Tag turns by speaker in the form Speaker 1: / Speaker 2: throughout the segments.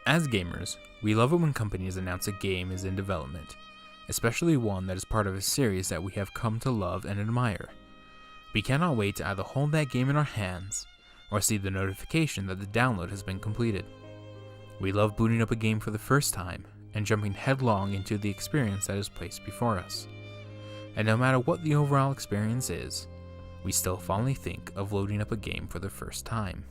Speaker 1: As gamers, we love it when companies announce a game is in development, especially one that is part of a series that we have come to love and admire. We cannot wait to either hold that game in our hands, or see the notification that the download has been completed. We love booting up a game for the first time, and jumping headlong into the experience that is placed before us. And no matter what the overall experience is, we still fondly think of loading up a game for the first time.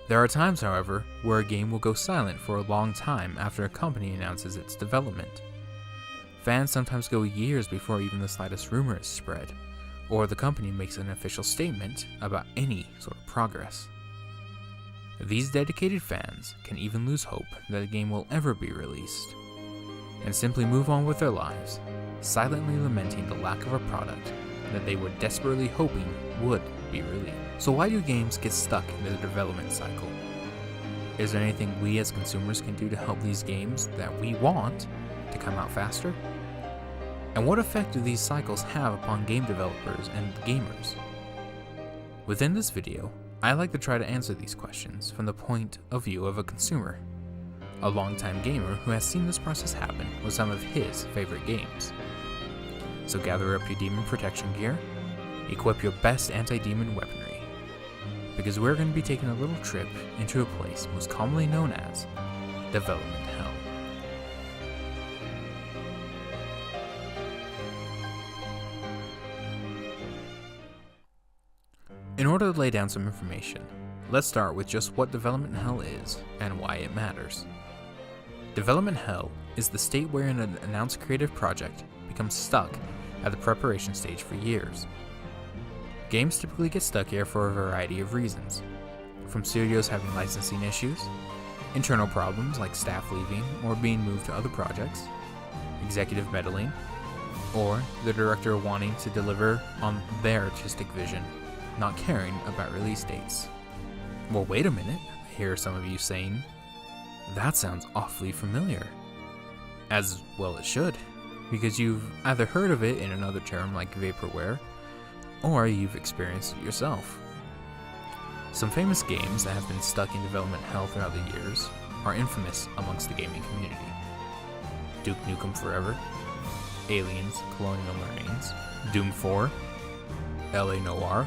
Speaker 1: There are times, however, where a game will go silent for a long time after a company announces its development. Fans sometimes go years before even the slightest rumor is spread, or the company makes an official statement about any sort of progress. These dedicated fans can even lose hope that a game will ever be released, and simply move on with their lives, silently lamenting the lack of a product that they were desperately hoping would be released. So why do games get stuck in the development cycle? Is there anything we as consumers can do to help these games that we want to come out faster? And what effect do these cycles have upon game developers and gamers? Within this video, I like to try to answer these questions from the point of view of a consumer, a longtime gamer who has seen this process happen with some of his favorite games. So gather up your demon protection gear, equip your best anti-demon weaponry, because we're going to be taking a little trip into a place most commonly known as Development Hell. In order to lay down some information, let's start with just what Development Hell is and why it matters. Development Hell is the state wherein an announced creative project becomes stuck at the preparation stage for years. Games typically get stuck here for a variety of reasons, from studios having licensing issues, internal problems like staff leaving or being moved to other projects, executive meddling, or the director wanting to deliver on their artistic vision, not caring about release dates. Well, wait a minute, I hear some of you saying, that sounds awfully familiar. As well it should, because you've either heard of it in another term like vaporware, or you've experienced it yourself. Some famous games that have been stuck in development hell throughout the years are infamous amongst the gaming community. Duke Nukem Forever, Aliens Colonial Marines, Doom 4, LA Noire,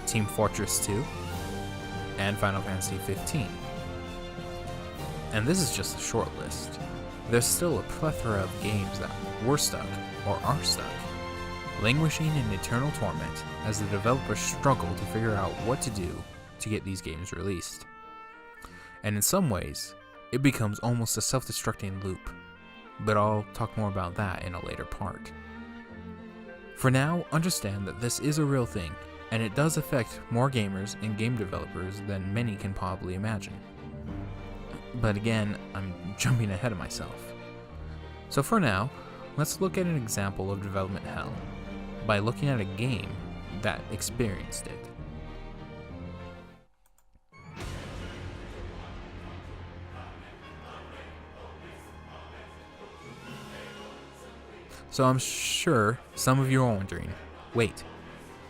Speaker 1: Team Fortress 2, and Final Fantasy 15. And this is just a short list. There's still a plethora of games that were stuck or are stuck, languishing in eternal torment as the developers struggle to figure out what to do to get these games released. And in some ways, it becomes almost a self-destructing loop, but I'll talk more about that in a later part. For now, understand that this is a real thing, and it does affect more gamers and game developers than many can probably imagine. But again, I'm jumping ahead of myself. So for now, let's look at an example of development hell by looking at a game that experienced it. So I'm sure some of you are wondering, wait,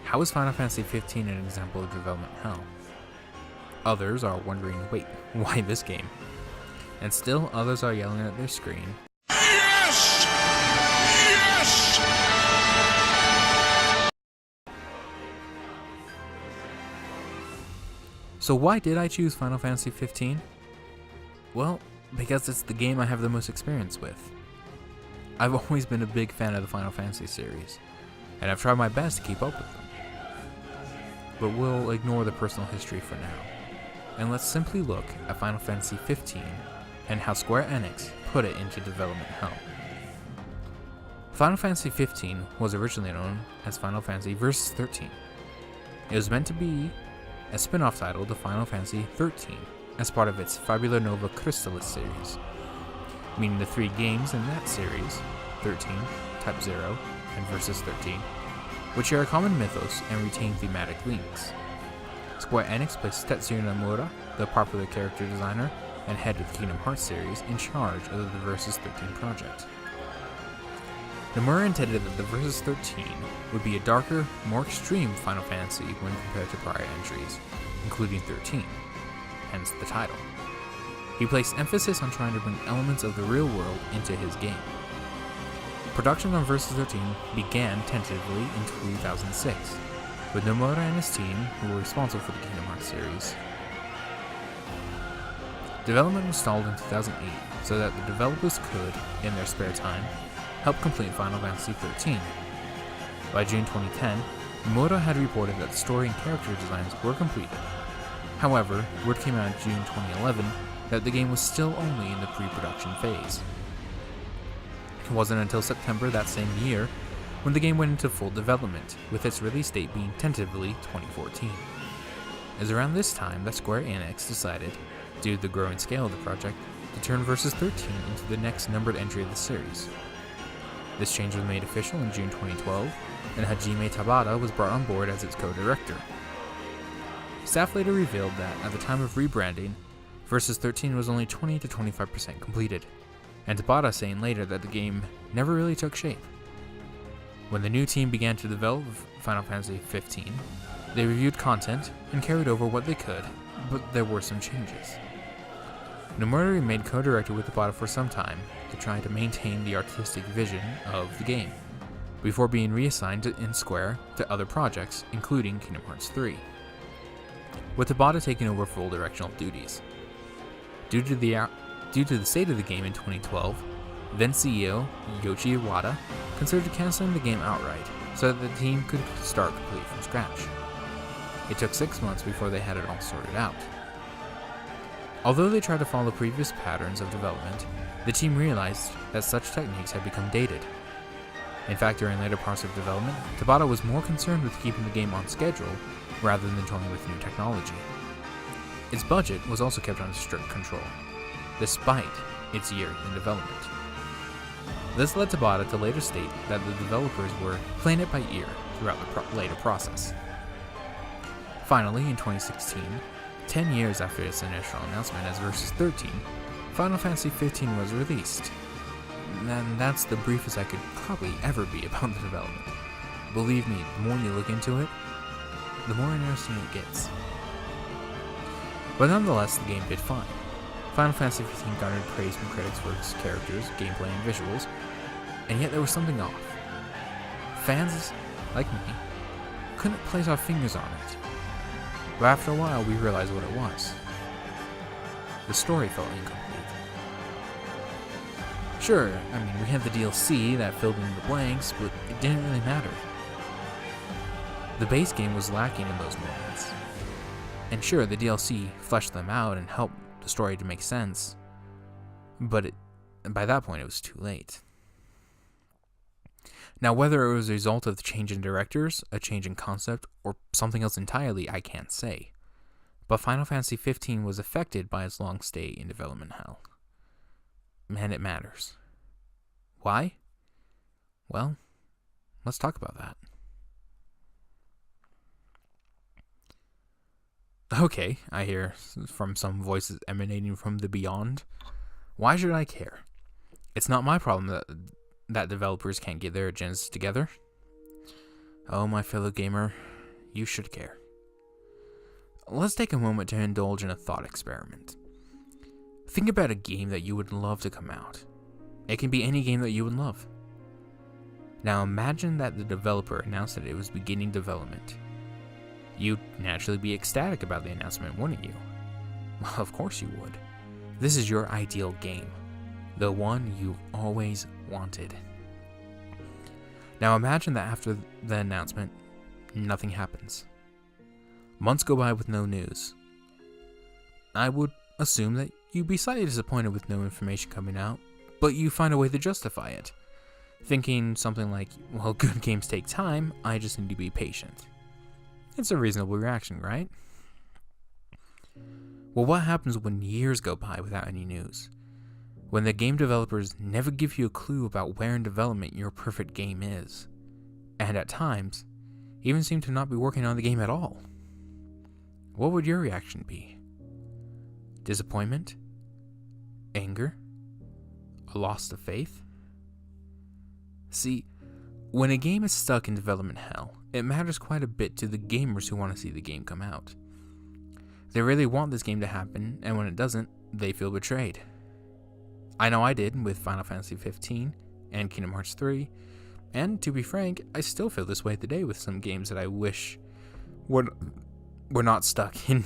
Speaker 1: how is Final Fantasy 15 an example of development hell? Others are wondering, wait, why this game? And still others are yelling at their screen,
Speaker 2: Yes! Yes!
Speaker 1: So why did I choose Final Fantasy 15? Well, because it's the game I have the most experience with. I've always been a big fan of the Final Fantasy series, and I've tried my best to keep up with them. But we'll ignore the personal history for now, and let's simply look at Final Fantasy 15 and how Square Enix put it into development hell. Final Fantasy 15 was originally known as Final Fantasy Versus 13. It was meant to be a spin-off title to Final Fantasy 13 as part of its Fabula Nova Crystallis series, meaning the three games in that series, 13, Type 0, and Versus 13, which share a common mythos and retain thematic links. Square Enix placed Tetsuya Nomura, the popular character designer and head of the Kingdom Hearts series, in charge of the Versus 13 project. Nomura intended that the Versus 13 would be a darker, more extreme Final Fantasy when compared to prior entries, including 13, hence the title. He placed emphasis on trying to bring elements of the real world into his game. Production on Versus 13 began tentatively in 2006, with Nomura and his team who were responsible for the Kingdom Hearts series. Development was stalled in 2008 so that the developers could, in their spare time, help complete Final Fantasy XIII. By June 2010, Nomura had reported that the story and character designs were completed. However, word came out in June 2011 that the game was still only in the pre-production phase. It wasn't until September that same year when the game went into full development, with its release date being tentatively 2014. It was around this time that Square Enix decided, due to the growing scale of the project, to turn Versus 13 into the next numbered entry of the series. This change was made official in June 2012, and Hajime Tabata was brought on board as its co-director. Staff later revealed that at the time of rebranding, Versus 13 was only 20 to 25% completed, and Tabata saying later that the game never really took shape. When the new team began to develop Final Fantasy XV, they reviewed content and carried over what they could, but there were some changes. Nomura remained co-director with Tabata for some time to try to maintain the artistic vision of the game, before being reassigned in Square to other projects, including Kingdom Hearts 3, with Tabata taking over full directional duties. Due to the state of the game in 2012, then CEO Yoichi Iwata considered canceling the game outright so that the team could start completely from scratch. It took 6 months before they had it all sorted out. Although they tried to follow previous patterns of development, the team realized that such techniques had become dated. In fact, during later parts of development, Tabata was more concerned with keeping the game on schedule rather than toying with new technology. Its budget was also kept under strict control, despite its year in development. This led Tabata to later state that the developers were playing it by ear throughout the later process. Finally, in 2016, 10 years after its initial announcement as Versus 13, Final Fantasy XV was released. And that's the briefest I could probably ever be about the development. Believe me, the more you look into it, the more interesting it gets. But nonetheless, the game did fine. Final Fantasy XV garnered praise from critics for its characters, gameplay, and visuals, and yet there was something off. Fans, like me, couldn't place our fingers on it. But after a while, we realized what it was. The story felt incomplete. Sure, we had the DLC that filled in the blanks, but it didn't really matter. The base game was lacking in those moments. And sure, the DLC fleshed them out and helped the story to make sense, but by that point it was too late. Now, whether it was a result of the change in directors, a change in concept, or something else entirely, I can't say. But Final Fantasy XV was affected by its long stay in development hell. And it matters. Why? Well, let's talk about that. Okay, I hear from some voices emanating from the beyond. Why should I care? It's not my problem that developers can't get their agendas together. Oh, my fellow gamer, you should care. Let's take a moment to indulge in a thought experiment. Think about a game that you would love to come out. It can be any game that you would love. Now imagine that the developer announced that it was beginning development. You'd naturally be ecstatic about the announcement, wouldn't you? Well, of course you would. This is your ideal game. The one you've always wanted. Now imagine that after the announcement, nothing happens. Months go by with no news. I would assume that you'd be slightly disappointed with no information coming out, but you find a way to justify it. Thinking something like, well, good games take time, I just need to be patient. It's a reasonable reaction, right? Well, what happens when years go by without any news? When the game developers never give you a clue about where in development your perfect game is, and at times, even seem to not be working on the game at all? What would your reaction be? Disappointment? Anger? A loss of faith? See, when a game is stuck in development hell, it matters quite a bit to the gamers who want to see the game come out. They really want this game to happen, and when it doesn't, they feel betrayed. I know I did with Final Fantasy 15 and Kingdom Hearts 3, and to be frank, I still feel this way today with some games that I wish were not stuck in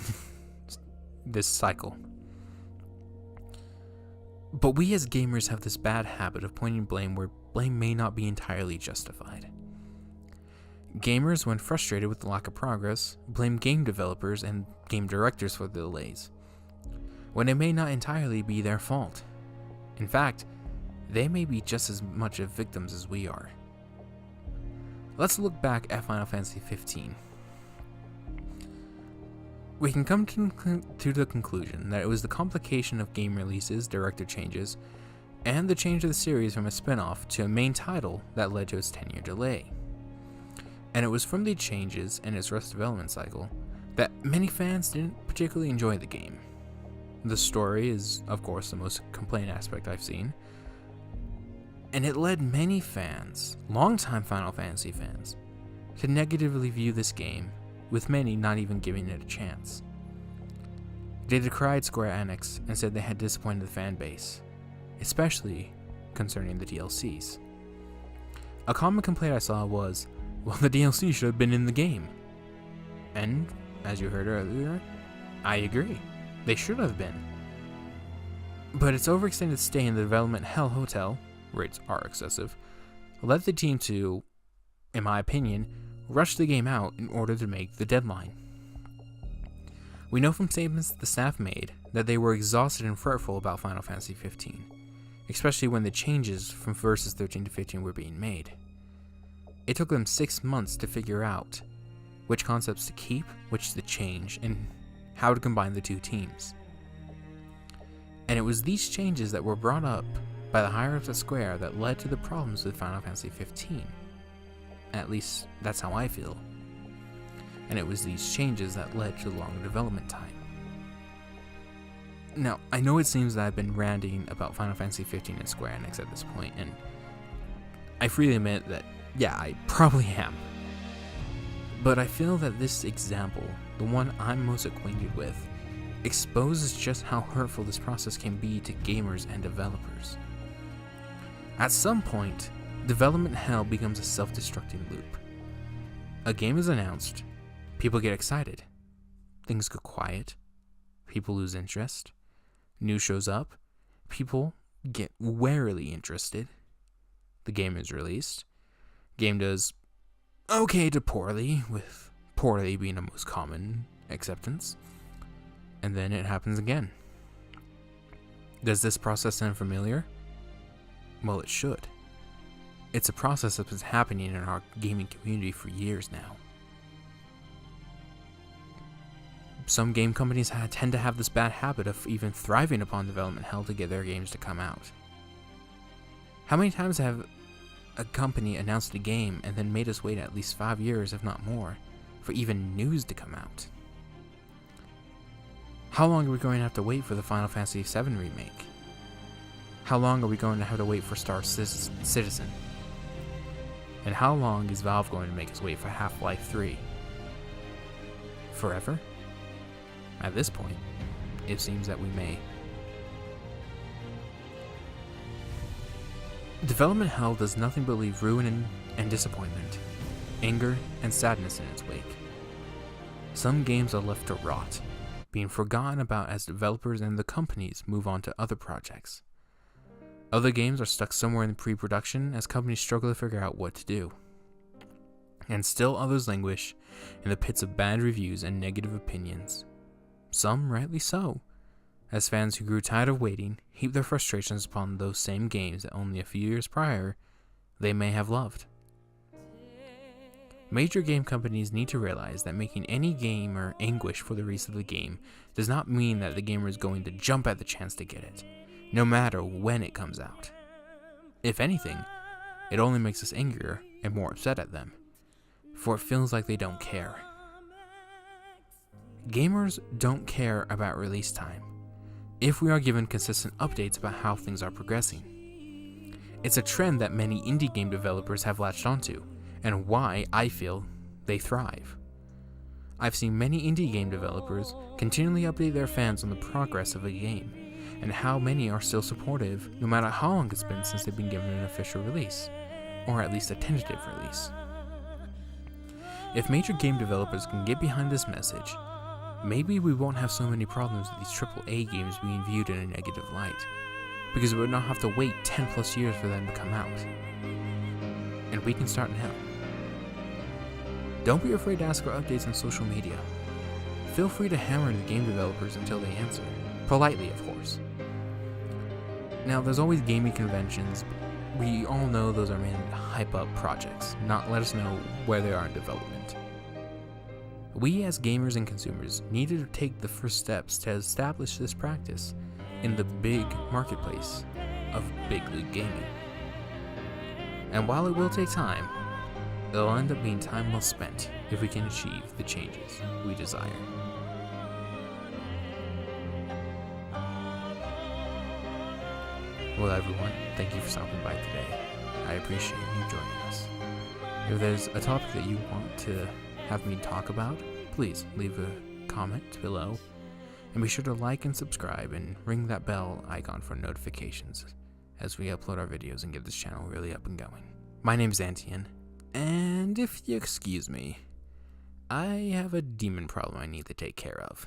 Speaker 1: this cycle. But we as gamers have this bad habit of pointing blame where blame may not be entirely justified. Gamers, when frustrated with the lack of progress, blame game developers and game directors for the delays, when it may not entirely be their fault. In fact, they may be just as much of victims as we are. Let's look back at Final Fantasy 15. We can come to the conclusion that it was the complication of game releases, director changes, and the change of the series from a spin-off to a main title that led to its 10-year delay. And it was from the changes in its rushed development cycle that many fans didn't particularly enjoy the game. The story is, of course, the most complained aspect I've seen, and it led many fans, longtime Final Fantasy fans, to negatively view this game, with many not even giving it a chance. They decried Square Enix and said they had disappointed the fan base, especially concerning the DLCs. A common complaint I saw was, well, the DLC should have been in the game. And, as you heard earlier, I agree. They should have been. But its overextended stay in the development hell hotel, rates are excessive, led the team to, in my opinion, rush the game out in order to make the deadline. We know from statements the staff made that they were exhausted and fretful about Final Fantasy 15, especially when the changes from Versus 13 to 15 were being made. It took them 6 months to figure out which concepts to keep, which to change, and how to combine the two teams. And it was these changes that were brought up by the higher-ups at Square that led to the problems with Final Fantasy 15. At least, that's how I feel. And it was these changes that led to the longer development time. Now, I know it seems that I've been ranting about Final Fantasy 15 and Square Enix at this point, and I freely admit that, yeah, I probably am. But I feel that this example, the one I'm most acquainted with, exposes just how hurtful this process can be to gamers and developers. At some point, development hell becomes a self-destructing loop. A game is announced, people get excited, things go quiet, people lose interest, news shows up, people get warily interested, the game is released, game does okay to poorly, with poorly being the most common acceptance, and then it happens again. Does this process sound familiar? Well, it should. It's a process that has been happening in our gaming community for years now. Some game companies tend to have this bad habit of even thriving upon development hell to get their games to come out. How many times have a company announced a game and then made us wait at least 5 years, if not more, for even news to come out? How long are we going to have to wait for the Final Fantasy VII remake? How long are we going to have to wait for Star Citizen? And how long is Valve going to make us wait for Half-Life 3? Forever? At this point, it seems that we may. Development hell does nothing but leave ruin and disappointment, anger and sadness in its wake. Some games are left to rot, being forgotten about as developers and the companies move on to other projects. Other games are stuck somewhere in pre-production as companies struggle to figure out what to do. And still others languish in the pits of bad reviews and negative opinions. Some rightly so, as fans who grew tired of waiting heap their frustrations upon those same games that only a few years prior they may have loved. Major game companies need to realize that making any gamer anguish for the release of the game does not mean that the gamer is going to jump at the chance to get it, no matter when it comes out. If anything, it only makes us angrier and more upset at them, for it feels like they don't care. Gamers don't care about release time, if we are given consistent updates about how things are progressing. It's a trend that many indie game developers have latched onto, and why I feel they thrive. I've seen many indie game developers continually update their fans on the progress of a game, and how many are still supportive no matter how long it's been since they've been given an official release, or at least a tentative release. If major game developers can get behind this message, maybe we won't have so many problems with these AAA games being viewed in a negative light, because we would not have to wait 10 plus years for them to come out. And we can start now. Don't be afraid to ask for updates on social media. Feel free to hammer the game developers until they answer. Politely, of course. Now, there's always gaming conventions. We all know those are meant to hype up projects, not let us know where they are in development. We as gamers and consumers needed to take the first steps to establish this practice in the big marketplace of big league gaming. And while it will take time, it'll end up being time well spent if we can achieve the changes we desire. Well, everyone, thank you for stopping by today. I appreciate you joining us. If there's a topic that you want to have me talk about, please leave a comment below, and be sure to like and subscribe and ring that bell icon for notifications as we upload our videos and get this channel really up and going. My name's Antian, and if you excuse me, I have a demon problem I need to take care of.